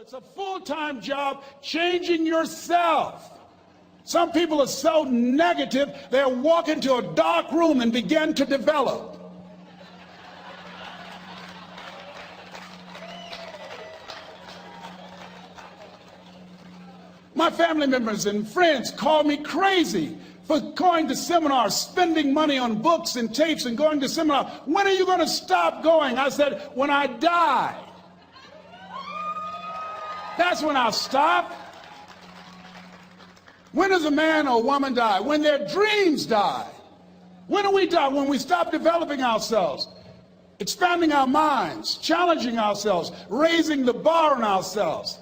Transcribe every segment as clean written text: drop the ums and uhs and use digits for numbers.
It's a full-time job changing yourself. Some people are so negative, they'll walk into a dark room and begin to develop. My family members and friends call me crazy for going to seminars, spending money on books and tapes and going to seminars. When are you going to stop going? I said, when I die. That's when I'll stop. When does a man or woman die? When their dreams die. When do we die? When we stop developing ourselves, expanding our minds, challenging ourselves, raising the bar on ourselves.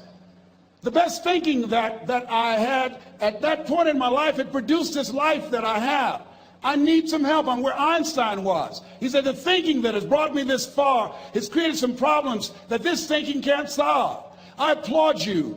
The best thinking that I had at that point in my life had produced this life that I have. I need some help. I'm where Einstein was. He said the thinking that has brought me this far has created some problems that this thinking can't solve. I applaud you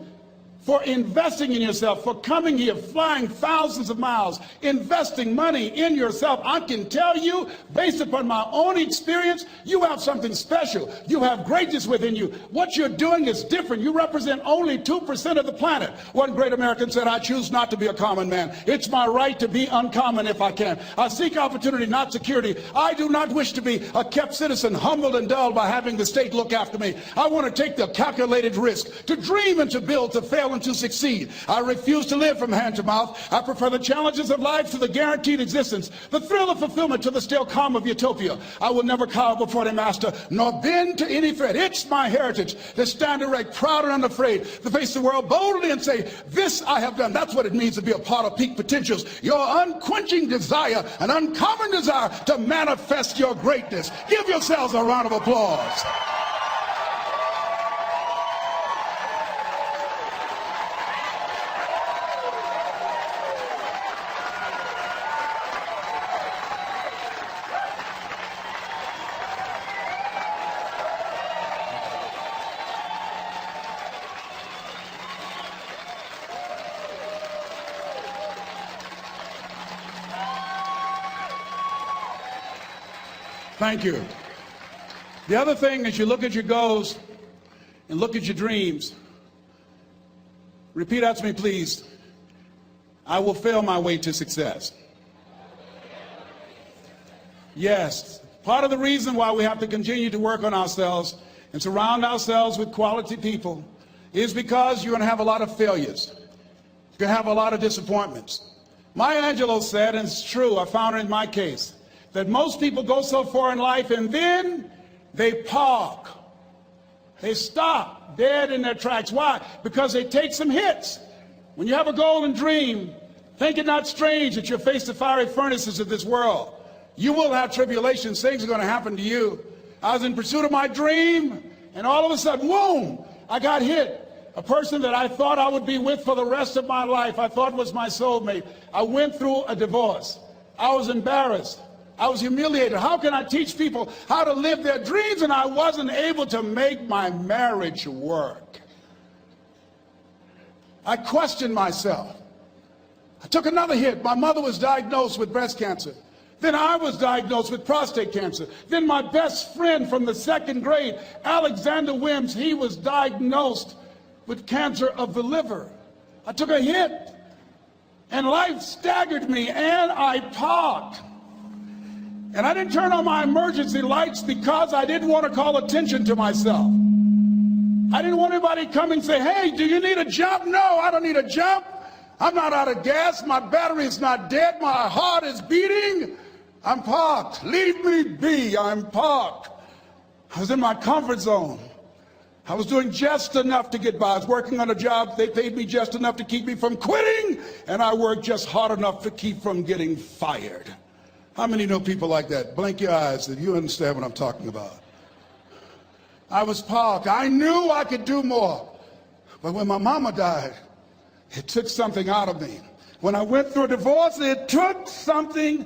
for investing in yourself, for coming here, flying thousands of miles, investing money in yourself. I can tell you, based upon my own experience, you have something special. You have greatness within you. What you're doing is different. You represent only 2% of the planet. One great American said, I choose not to be a common man. It's my right to be uncommon if I can. I seek opportunity, not security. I do not wish to be a kept citizen, humbled and dulled by having the state look after me. I want to take the calculated risk, to dream and to build, to fail and to succeed. I refuse to live from hand to mouth. I prefer the challenges of life to the guaranteed existence, the thrill of fulfillment to the still calm of utopia. I will never cower before the master, nor bend to any threat. It's my heritage to stand erect, proud and unafraid, to face the world boldly and say, this I have done. That's what it means to be a part of Peak Potentials. Your unquenching desire, an uncommon desire to manifest your greatness. Give yourselves a round of applause. Thank you. The other thing is you look at your goals and look at your dreams. Repeat after me, please. I will fail my way to success. Yes, part of the reason why we have to continue to work on ourselves and surround ourselves with quality people is because you're going to have a lot of failures. You're going to have a lot of disappointments. Maya Angelou said, and it's true, I found it in my case, that most people go so far in life and then they park. They stop dead in their tracks. Why? Because they take some hits. When you have a goal and dream, think it not strange that you'll face the fiery furnaces of this world. You will have tribulations. Things are going to happen to you. I was in pursuit of my dream, and all of a sudden, boom, I got hit. A person that I thought I would be with for the rest of my life, I thought was my soulmate. I went through a divorce. I was embarrassed. I was humiliated. How can I teach people how to live their dreams? And I wasn't able to make my marriage work. I questioned myself. I took another hit. My mother was diagnosed with breast cancer. Then I was diagnosed with prostate cancer. Then my best friend from the second grade, Alexander Wims, he was diagnosed with cancer of the liver. I took a hit, and life staggered me, and I parked. And I didn't turn on my emergency lights because I didn't want to call attention to myself. I didn't want anybody to come and say, hey, do you need a jump? No, I don't need a jump. I'm not out of gas. My battery is not dead. My heart is beating. I'm parked. Leave me be. I'm parked. I was in my comfort zone. I was doing just enough to get by. I was working on a job. They paid me just enough to keep me from quitting, and I worked just hard enough to keep from getting fired. How many know people like that? Blink your eyes if you understand what I'm talking about. I was parked. I knew I could do more. But when my mama died, it took something out of me. When I went through a divorce, it took something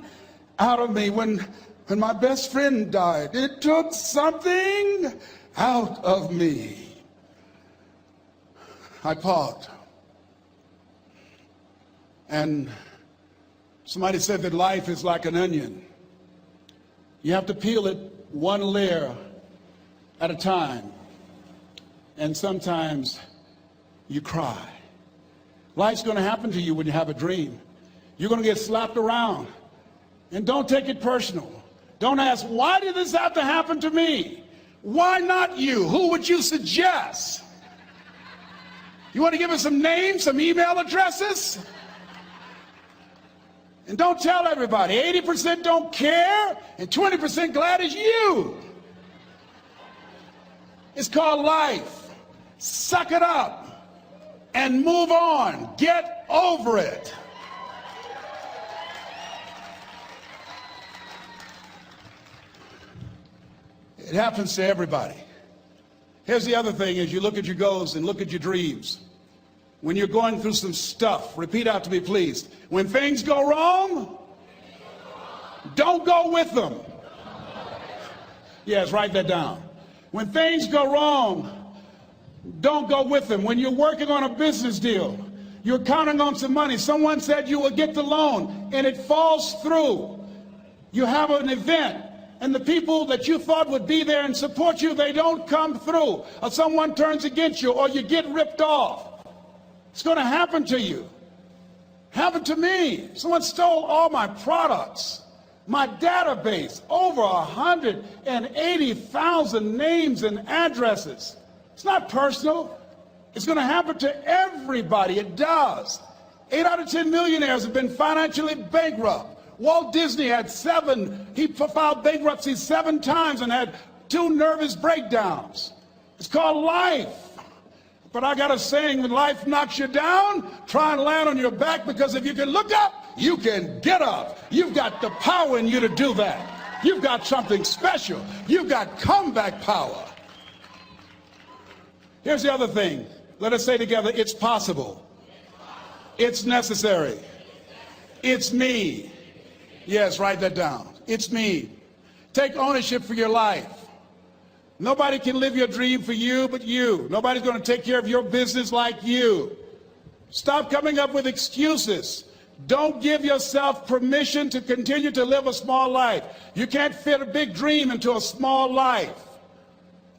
out of me. When my best friend died, it took something out of me. I parked. And somebody said that life is like an onion. You have to peel it one layer at a time. And sometimes you cry. Life's going to happen to you when you have a dream. You're going to get slapped around. And don't take it personal. Don't ask, why did this have to happen to me? Why not you? Who would you suggest? You want to give us some names, some email addresses? And don't tell everybody. 80% don't care, and 20% glad it's you. It's called life. Suck it up and move on. Get over it. It happens to everybody. Here's the other thing as you look at your goals and look at your dreams. When you're going through some stuff, repeat out to me, please. When things go wrong, don't go with them. Yes, write that down. When things go wrong, don't go with them. When you're working on a business deal, you're counting on some money. Someone said you will get the loan, and it falls through. You have an event, and the people that you thought would be there and support you, they don't come through. Or someone turns against you, or you get ripped off. It's going to happen to you. Happened to me. Someone stole all my products, my database, over 180,000 names and addresses. It's not personal. It's going to happen to everybody. It does. 8 out of 10 millionaires have been financially bankrupt. Walt Disney had he filed bankruptcy 7 times and had 2 nervous breakdowns. It's called life. But I got a saying, when life knocks you down, try and land on your back, because if you can look up, you can get up. You've got the power in you to do that. You've got something special. You've got comeback power. Here's the other thing. Let us say together, it's possible. It's necessary. It's me. Yes, write that down. It's me. Take ownership for your life. Nobody can live your dream for you but you. Nobody's going to take care of your business like you. Stop coming up with excuses. Don't give yourself permission to continue to live a small life. You can't fit a big dream into a small life.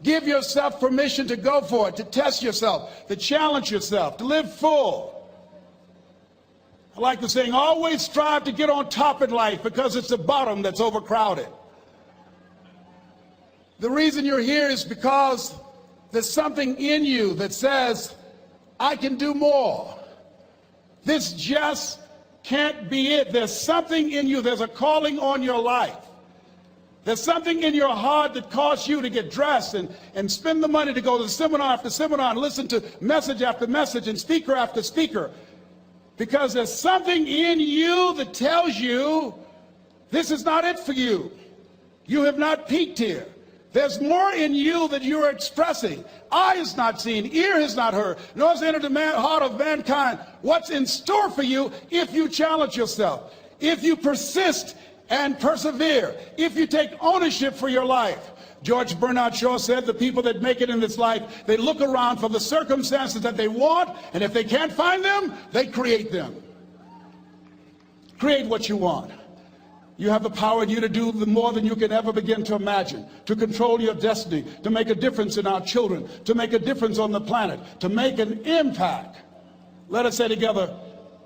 Give yourself permission to go for it, to test yourself, to challenge yourself, to live full. I like the saying, always strive to get on top in life, because it's the bottom that's overcrowded. The reason you're here is because there's something in you that says, I can do more. This just can't be it. There's something in you. There's a calling on your life. There's something in your heart that caused you to get dressed and spend the money to go to seminar after seminar and listen to message after message and speaker after speaker. Because there's something in you that tells you this is not it for you. You have not peaked here. There's more in you that you're expressing. Eye has not seen, ear has not heard, nor has entered the heart of mankind what's in store for you if you challenge yourself, if you persist and persevere, if you take ownership for your life. George Bernard Shaw said the people that make it in this life, they look around for the circumstances that they want, and if they can't find them, they create them. Create what you want. You have the power in you to do more than you can ever begin to imagine, to control your destiny, to make a difference in our children, to make a difference on the planet, to make an impact. Let us say together,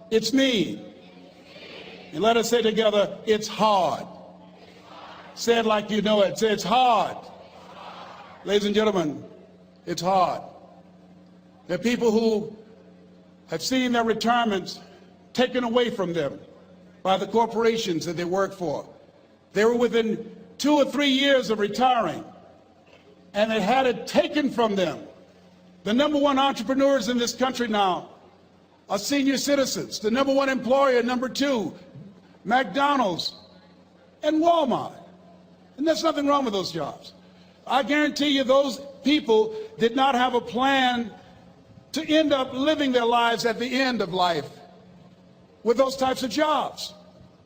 it's me. And let us say together, it's hard. Say it like you know it. Say it's hard. Ladies and gentlemen, it's hard. There are people who have seen their retirements taken away from them by the corporations that they work for. They were within 2 or 3 years of retiring, and they had it taken from them. The #1 entrepreneurs in this country now are senior citizens. The #1 employer, #2, McDonald's and Walmart. And there's nothing wrong with those jobs. I guarantee you those people did not have a plan to end up living their lives at the end of life with those types of jobs.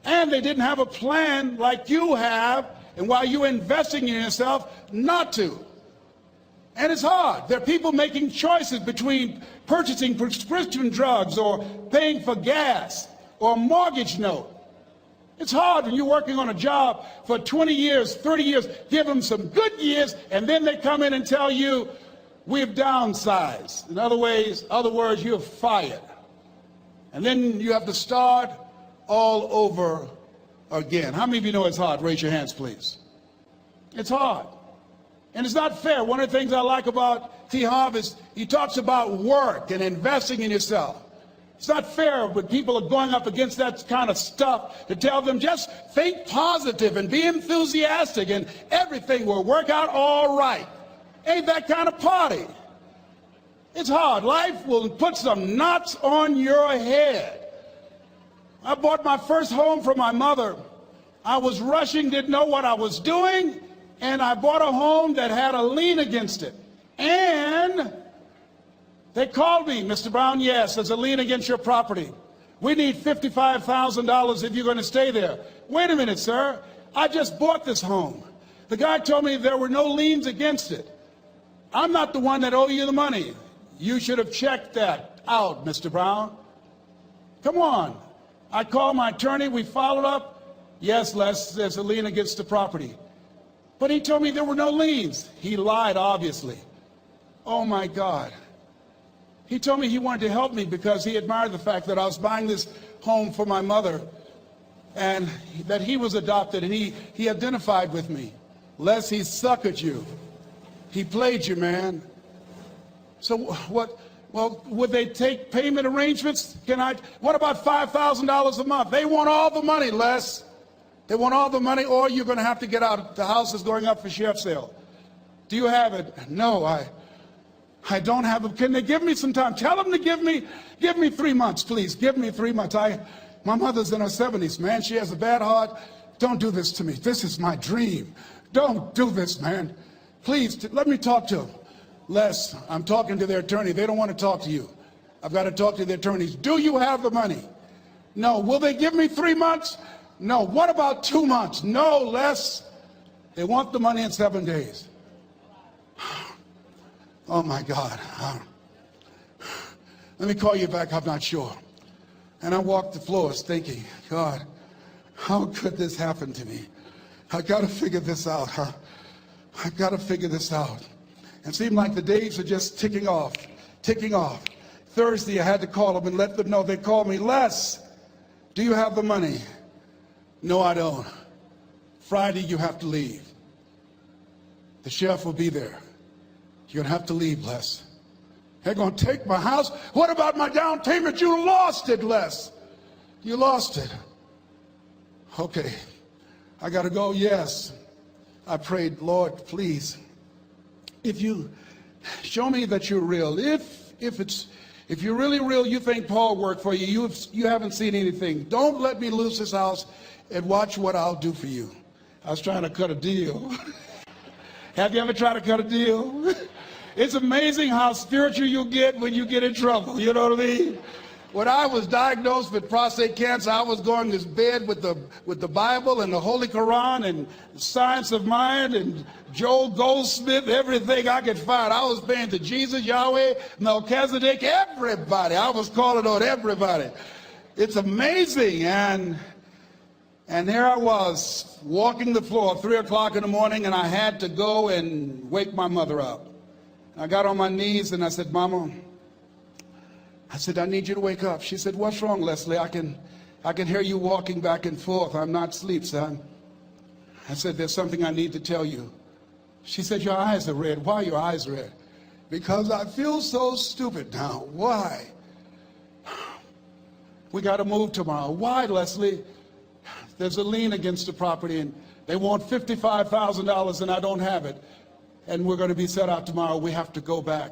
And they didn't have a plan like you have, and while you're investing in yourself, not to. And it's hard. There are people making choices between purchasing prescription drugs or paying for gas or a mortgage note. It's hard when you're working on a job for 20 years, 30 years, give them some good years, and then they come in and tell you, we've downsized. In other words, you're fired. And then you have to start all over again. How many of you know it's hard? Raise your hands, please. It's hard. And it's not fair. One of the things I like about T. Harv is he talks about work and investing in yourself. It's not fair when people are going up against that kind of stuff to tell them just think positive and be enthusiastic and everything will work out all right. Ain't that kind of party. It's hard. Life will put some knots on your head. I bought my first home for my mother. I was rushing, didn't know what I was doing, and I bought a home that had a lien against it. And they called me, Mr. Brown, yes, there's a lien against your property. We need $55,000 if you're going to stay there. Wait a minute, sir. I just bought this home. The guy told me there were no liens against it. I'm not the one that owe you the money. You should have checked that out, Mr. Brown. Come on. I called my attorney. We followed up. Yes, Les, there's a lien against the property. But he told me there were no liens. He lied, obviously. Oh, my God. He told me he wanted to help me because he admired the fact that I was buying this home for my mother and that he was adopted, and he identified with me. Les, he suckered you. He played you, man. So what? Well, would they take payment arrangements? What about $5,000 a month? They want all the money, Les. They want all the money, or you're going to have to get out. The house is going up for sheriff's sale. Do you have it? No, I don't have it. Can they give me some time? Tell them to give me 3 months, please. Give me 3 months. My mother's in her 70s, man. She has a bad heart. Don't do this to me. This is my dream. Don't do this, man. Please, let me talk to them. Les, I'm talking to their attorney. They don't want to talk to you. I've got to talk to the attorneys. Do you have the money? No. Will they give me 3 months? No. What about 2 months? No, Les. They want the money in 7 days. Oh, my God. Let me call you back. I'm not sure. And I walked the floors thinking, God, how could this happen to me? I got to figure this out, huh? I've got to figure this out. It seemed like the days are just ticking off. Thursday, I had to call them and let them know. They called me, Les, do you have the money? No, I don't. Friday, you have to leave. The sheriff will be there. You're going to have to leave, Les. They're going to take my house. What about my down payment? You lost it, Les. You lost it. Okay. I got to go. Yes. I prayed, Lord, please, if you show me that you're real, if you're really real, you think Paul worked for you, you haven't seen anything. Don't let me lose this house and watch what I'll do for you. I was trying to cut a deal. Have you ever tried to cut a deal? It's amazing how spiritual you get when you get in trouble. You know what I mean? When I was diagnosed with prostate cancer, I was going to bed with the Bible and the Holy Quran and Science of Mind and Joel Goldsmith, everything I could find. I was praying to Jesus, Yahweh, Melchizedek, everybody. I was calling on everybody. It's amazing. And there I was walking the floor 3 o'clock in the morning, and I had to go and wake my mother up. I got on my knees and I said, Mama, I need you to wake up. She said, what's wrong, Leslie? I can hear you walking back and forth. I'm not asleep, son. I said, there's something I need to tell you. She said, your eyes are red. Why are your eyes red? Because I feel so stupid now. Why? We got to move tomorrow. Why, Leslie? There's a lien against the property and they want $55,000 and I don't have it. And we're going to be set out tomorrow. We have to go back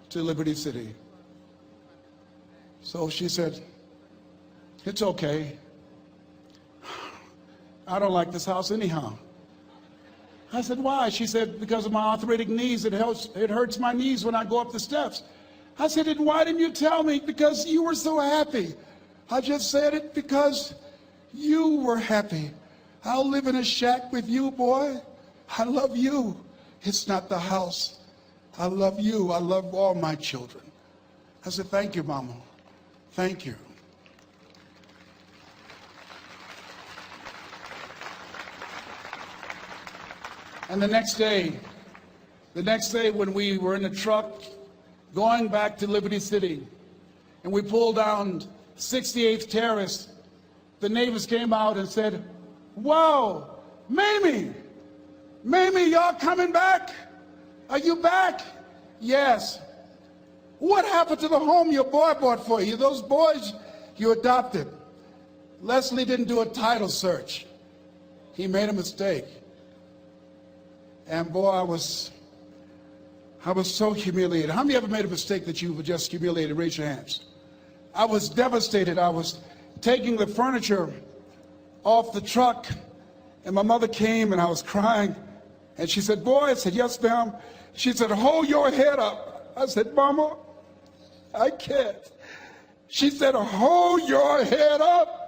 to Liberty City. So she said, it's okay. I don't like this house anyhow. I said, why? She said, because of my arthritic knees, it hurts my knees when I go up the steps. I said, and why didn't you tell me? Because you were so happy. I just said it because you were happy. I'll live in a shack with you, boy. I love you. It's not the house. I love you. I love all my children. I said, thank you, Mama. Thank you. And the next day, The next day when we were in the truck going back to Liberty City and we pulled down 68th Terrace, the neighbors came out and said, "Wow, Mamie, y'all coming back? Are you back?" "Yes." "What happened to the home your boy bought for you? Those boys you adopted?" Leslie didn't do a title search. He made a mistake. And boy, I was so humiliated. How many ever made a mistake that you were just humiliated? Raise your hands. I was devastated. I was taking the furniture off the truck, and my mother came, and I was crying. And she said, "Boy," I said, "Yes, ma'am." She said, "Hold your head up." I said, "Mama, I can't." She said, "Hold your head up."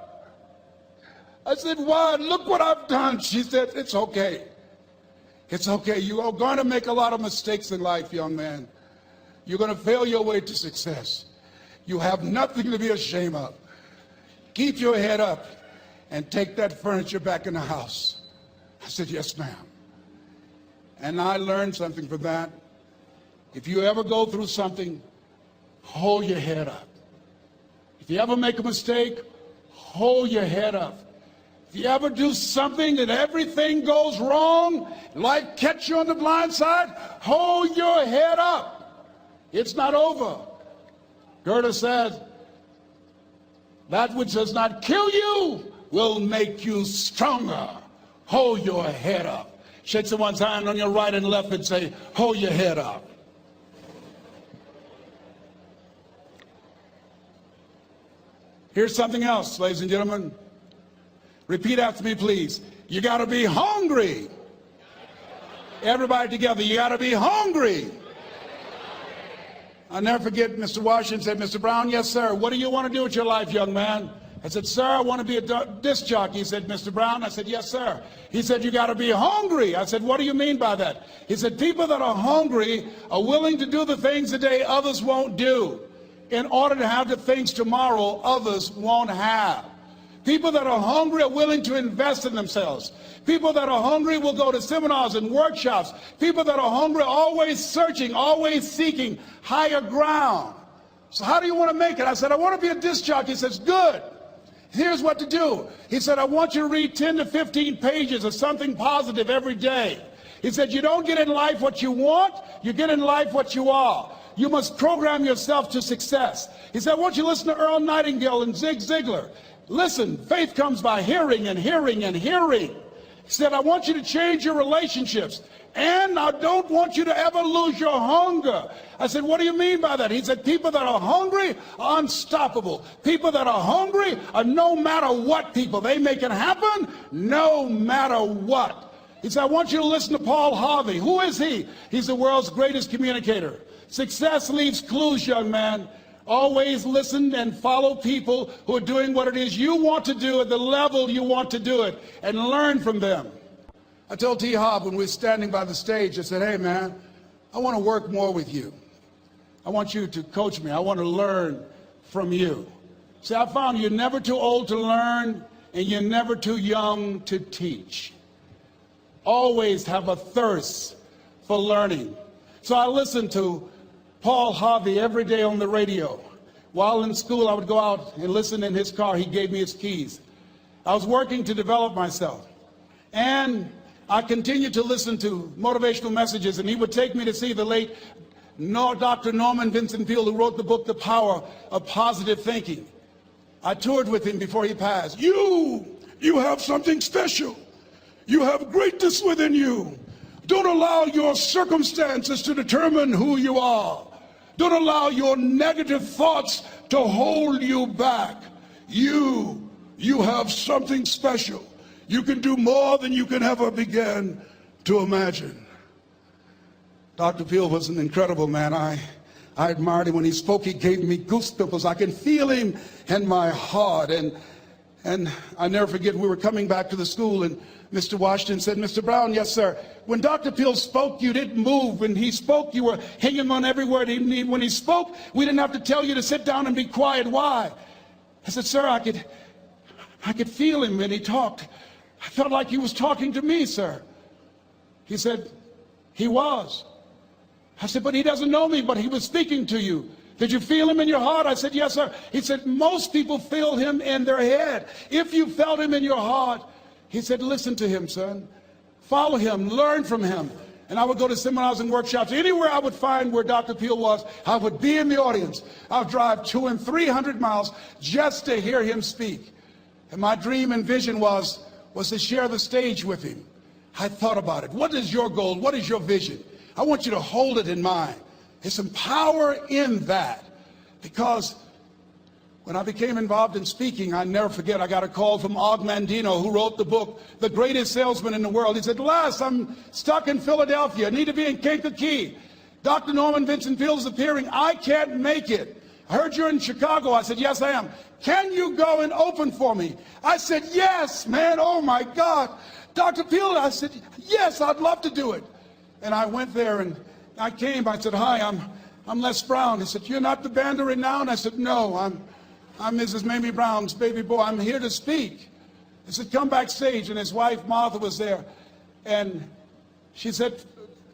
I said, "Why? Look what I've done." She said, "It's okay. It's okay. You are going to make a lot of mistakes in life, young man. You're going to fail your way to success. You have nothing to be ashamed of. Keep your head up and take that furniture back in the house." I said, "Yes, ma'am." And I learned something from that. If you ever go through something, hold your head up. If you ever make a mistake, hold your head up. If you ever do something and everything goes wrong, life catch you on the blind side, hold your head up. It's not over. Goethe said, "That which does not kill you will make you stronger." Hold your head up. Shake someone's hand on your right and left and say, "Hold your head up." Here's something else, ladies and gentlemen. Repeat after me, please. You got to be hungry. Everybody together, you got to be hungry. I'll never forget Mr. Washington said, "Mr. Brown, yes, sir. What do you want to do with your life, young man?" I said, "Sir, I want to be a disc jockey." He said, "Mr. Brown?" I said, "Yes, sir." He said, "You got to be hungry." I said, "What do you mean by that?" He said, "People that are hungry are willing to do the things today others won't do in order to have the things tomorrow others won't have. People that are hungry are willing to invest in themselves. People that are hungry will go to seminars and workshops. People that are hungry are always searching, always seeking higher ground." So how do you want to make it? I said, "I want to be a disc jockey." He says, "Good. Here's what to do." He said, "I want you to read 10 to 15 pages of something positive every day." He said, "You don't get in life what you want, you get in life what you are. You must program yourself to success." He said, "I want you to listen to Earl Nightingale and Zig Ziglar. Listen, faith comes by hearing and hearing and hearing." He said, "I want you to change your relationships. And I don't want you to ever lose your hunger." I said, "What do you mean by that?" He said, "People that are hungry are unstoppable. People that are hungry are no matter what people. They make it happen no matter what." He said, "I want you to listen to Paul Harvey." Who is he? He's the world's greatest communicator. Success leaves clues, young man. Always listen and follow people who are doing what it is you want to do at the level you want to do it, and learn from them. I told T. Hobb when we were standing by the stage, I said, "Hey, man, I want to work more with you. I want you to coach me. I want to learn from you." See, I found you're never too old to learn, and you're never too young to teach. Always have a thirst for learning. So I listened to Paul Harvey every day on the radio. While in school, I would go out and listen in his car. He gave me his keys. I was working to develop myself. And I continued to listen to motivational messages, and he would take me to see the late Dr. Norman Vincent Peale, who wrote the book, The Power of Positive Thinking. I toured with him before he passed. You have something special. You have greatness within you. Don't allow your circumstances to determine who you are. Don't allow your negative thoughts to hold you back. You have something special. You can do more than you can ever begin to imagine. Dr. Peale was an incredible man. I admired him. When he spoke, he gave me goosebumps. I can feel him in my heart. And I never forget, we were coming back to the school, and Mr. Washington said, "Mr. Brown," "Yes, sir." "When Dr. Peale spoke, you didn't move. When he spoke, you were hanging on every word. When he spoke, we didn't have to tell you to sit down and be quiet. Why?" I said, "Sir, I could feel him when he talked. I felt like he was talking to me, sir." He said, "He was. I said, but he doesn't know me, but he was speaking to you. Did you feel him in your heart? I said, yes, sir. He said, most people feel him in their head. If you felt him in your heart, he said, listen to him, son. Follow him, learn from him. And I would go to seminars and workshops. Anywhere I would find where Dr. Peale was, I would be in the audience. I would drive 200 and 300 miles just to hear him speak. And my dream and vision was to share the stage with him. I thought about it. What is your goal? What is your vision? I want you to hold it in mind. There's some power in that. Because when I became involved in speaking, I never forget, I got a call from Og Mandino, who wrote the book, The Greatest Salesman in the World. He said, Les, I'm stuck in Philadelphia. I need to be in Kankakee. Dr. Norman Vincent Peale is appearing. I can't make it. I heard you're in Chicago. I said, yes, I am. Can you go and open for me? I said, yes, man. Oh, my God. Dr. Peale, I said, yes, I'd love to do it. And I went there and I came. I said, hi, I'm Les Brown. He said, you're not the band of renown? I said, no, I'm Mrs. Mamie Brown's baby boy. I'm here to speak. He said, come backstage. And his wife, Martha, was there. And she said,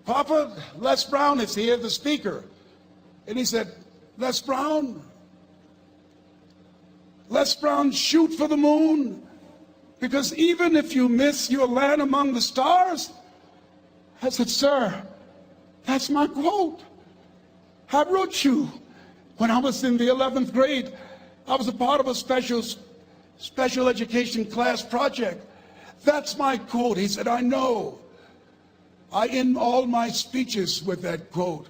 Papa, Les Brown is here, the speaker. And he said, Les Brown, shoot for the moon. Because even if you miss your land among the stars. I said, sir, that's my quote. I wrote you when I was in the 11th grade. I was a part of a special education class project. That's my quote. He said, I know. I end all my speeches with that quote.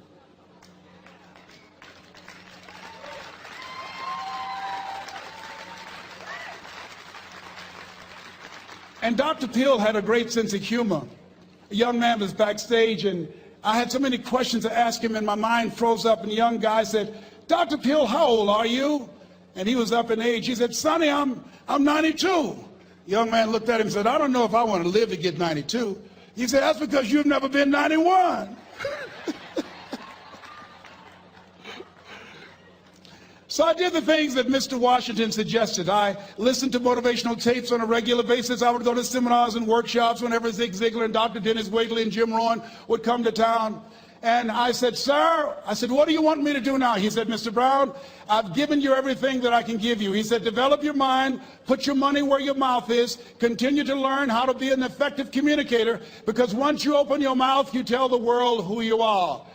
And Dr. Peale had a great sense of humor. A young man was backstage, and I had so many questions to ask him, and my mind froze up, and the young guy said, Dr. Peale, how old are you? And he was up in age. He said, Sonny, I'm 92. The young man looked at him and said, I don't know if I want to live to get 92. He said, that's because you've never been 91. So I did the things that Mr. Washington suggested. I listened to motivational tapes on a regular basis. I would go to seminars and workshops whenever Zig Ziglar and Dr. Dennis Waitley and Jim Rohn would come to town. And I said, sir, what do you want me to do now? He said, Mr. Brown, I've given you everything that I can give you. He said, develop your mind, put your money where your mouth is, continue to learn how to be an effective communicator, because once you open your mouth, you tell the world who you are.